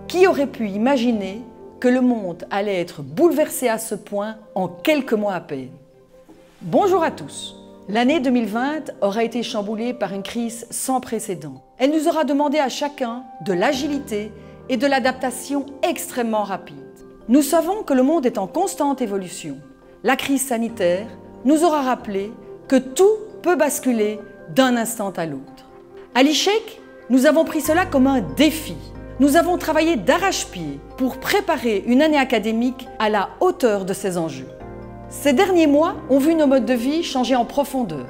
Qui aurait pu imaginer que le monde allait être bouleversé à ce point en quelques mois à peine? Bonjour à tous. L'année 2020 aura été chamboulée par une crise sans précédent. Elle nous aura demandé à chacun de l'agilité et de l'adaptation extrêmement rapide. Nous savons que le monde est en constante évolution. La crise sanitaire nous aura rappelé que tout peut basculer d'un instant à l'autre. À l'ICHEC, nous avons pris cela comme un défi. Nous avons travaillé d'arrache-pied pour préparer une année académique à la hauteur de ces enjeux. Ces derniers mois ont vu nos modes de vie changer en profondeur.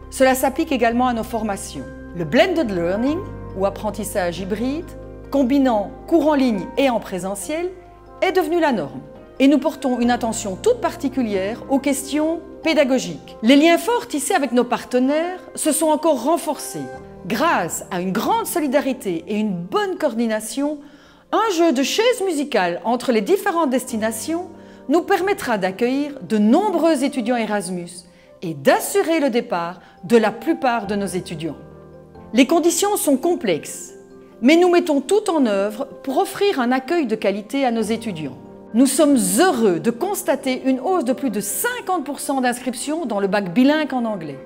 Cela s'applique également à nos formations. Le blended learning, ou apprentissage hybride, combinant cours en ligne et en présentiel, est devenu la norme. Et nous portons une attention toute particulière aux questions pédagogiques. Les liens forts tissés avec nos partenaires se sont encore renforcés. Grâce à une grande solidarité et une bonne coordination, un jeu de chaises musicales entre les différentes destinations nous permettra d'accueillir de nombreux étudiants Erasmus et d'assurer le départ de la plupart de nos étudiants. Les conditions sont complexes, mais nous mettons tout en œuvre pour offrir un accueil de qualité à nos étudiants. Nous sommes heureux de constater une hausse de plus de 50% d'inscriptions dans le bac bilingue en anglais.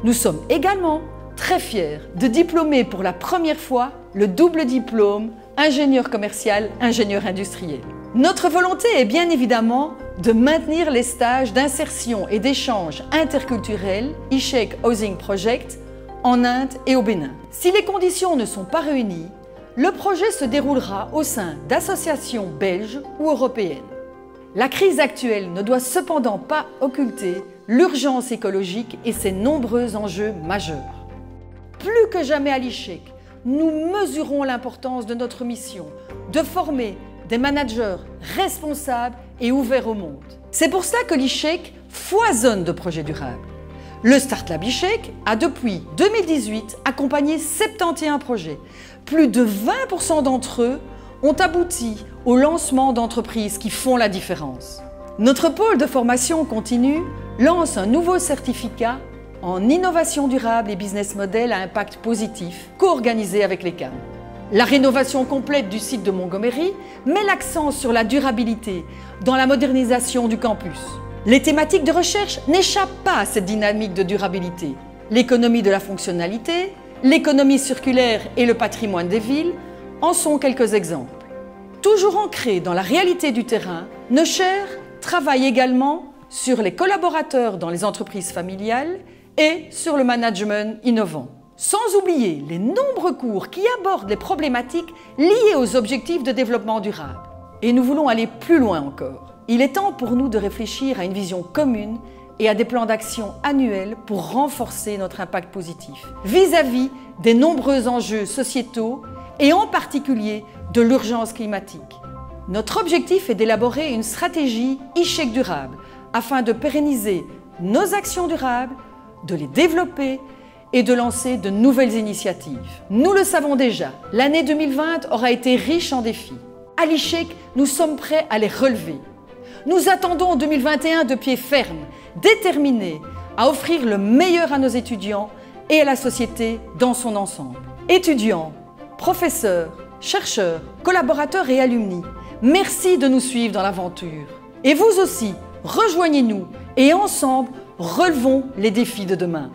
Nous sommes également très fiers de diplômer pour la première fois le double diplôme ingénieur commercial, ingénieur industriel. Notre volonté est bien évidemment de maintenir les stages d'insertion et d'échange interculturel ICHEC Housing Project en Inde et au Bénin. Si les conditions ne sont pas réunies, le projet se déroulera au sein d'associations belges ou européennes. La crise actuelle ne doit cependant pas occulter l'urgence écologique et ses nombreux enjeux majeurs. Plus que jamais à l'ICHEC, nous mesurons l'importance de notre mission de former des managers responsables et ouverts au monde. C'est pour ça que l'ICHEC foisonne de projets durables. Le StartLab ICHEC a depuis 2018 accompagné 71 projets. Plus de 20% d'entre eux ont abouti au lancement d'entreprises qui font la différence. Notre pôle de formation continue lance un nouveau certificat en innovation durable et business model à impact positif, co-organisé avec les CAM. La rénovation complète du site de Montgomery met l'accent sur la durabilité dans la modernisation du campus. Les thématiques de recherche n'échappent pas à cette dynamique de durabilité. L'économie de la fonctionnalité, l'économie circulaire et le patrimoine des villes en sont quelques exemples. Toujours ancrés dans la réalité du terrain, nos chairs travaillent également sur les collaborateurs dans les entreprises familiales et sur le management innovant. Sans oublier les nombreux cours qui abordent les problématiques liées aux objectifs de développement durable. Et nous voulons aller plus loin encore. Il est temps pour nous de réfléchir à une vision commune et à des plans d'action annuels pour renforcer notre impact positif vis-à-vis des nombreux enjeux sociétaux et en particulier de l'urgence climatique. Notre objectif est d'élaborer une stratégie ICHEC durable afin de pérenniser nos actions durables, de les développer et de lancer de nouvelles initiatives. Nous le savons déjà, l'année 2020 aura été riche en défis. À l'ICHEC, nous sommes prêts à les relever. Nous attendons 2021 de pied ferme, déterminés à offrir le meilleur à nos étudiants et à la société dans son ensemble. Étudiants, professeurs, chercheurs, collaborateurs et alumni, merci de nous suivre dans l'aventure. Et vous aussi, rejoignez-nous et ensemble, relevons les défis de demain.